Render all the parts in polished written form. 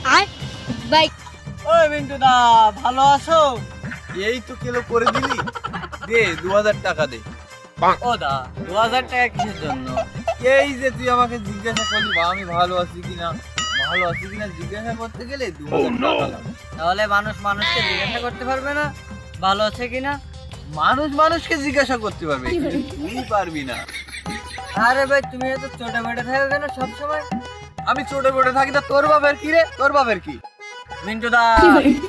ভাই ওই মিন্টু দা ভালো আছো? এই তো কিলো করে দিলি, দে 2000 টাকা দে। ও দা 2000 টাকা কিসের জন্য? এই যে তুই আমাকে জিজ্ঞাসা করলি বা আমি ভালো আছি কিনা জিজ্ঞাসা করতে গেলে 2000 টাকা লাগে। তাহলে মানুষ মানুষকে জিজ্ঞাসা করতে পারবে না ভালো আছে কিনা? মানুষ মানুষকে জিজ্ঞাসা করতে পারবে, কিন্তু তুই পারবি না। আরে ভাই তুমি এত চোটে বেটে থাকো কেন সবসময়? আমি ছোটে বড়ে থাকি না, তোর বাপের কি রে? তোর বাপের কি? মিন্টু দা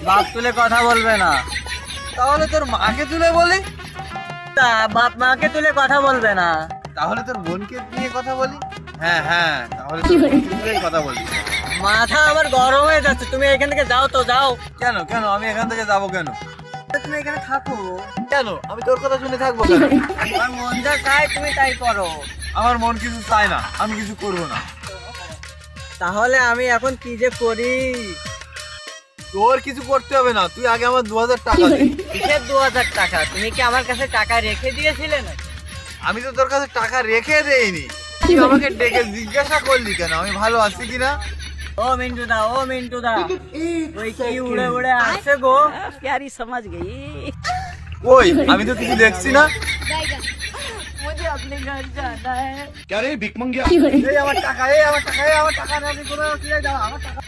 বাপ তুলে কথা বলবে না। তাহলে তোর মাকে তুলে বলি, তা বাপ মাকে তুলে কথা বলবে না। তাহলে তোর বোনকে নিয়ে কথা বলি। হ্যাঁ হ্যাঁ, তাহলে তোর বোনকে তুলেই কথা বলি। মাথা আমার গরম হয়ে যাচ্ছে, তুমি এখান থেকে যাও তো যাও। কেন কেন আমি এখান থেকে যাবো কেন? তুমি এখানে থাকো, কেন আমি তোর কথা শুনে থাকবো কেন? আমার মন যা চায় তুমি তাই করো। আমার মন কিছু চায় না, আমি কিছু করবো না। তাহলে আমি এখন কি যে করি? তোর কিছু করতে হবে না, তুই আগে আমার 2000 টাকা দে। কিসের 2000 টাকা? তুমি কি আমার কাছে টাকা রেখে দিয়েছিলে নাকি? আমি তো তোর কাছে টাকা রেখে দেইনি, তুই আমাকে ডেকে জিজ্ঞাসা করলি কেন আমি ভালো আছি কিনা? ও মিন্টু দা ওই কি উড়ে উড়ে আসছে গো? प्यारी समझ गई। ওই আমি তো কিছু দেখছি না। বাইগান मुझे अपने घर जाना है। এই আমার টাকা, এই আমার টাকা, এই আমার টাকা, আমি কোনো অসুবিধা, দাও আমার টাকা।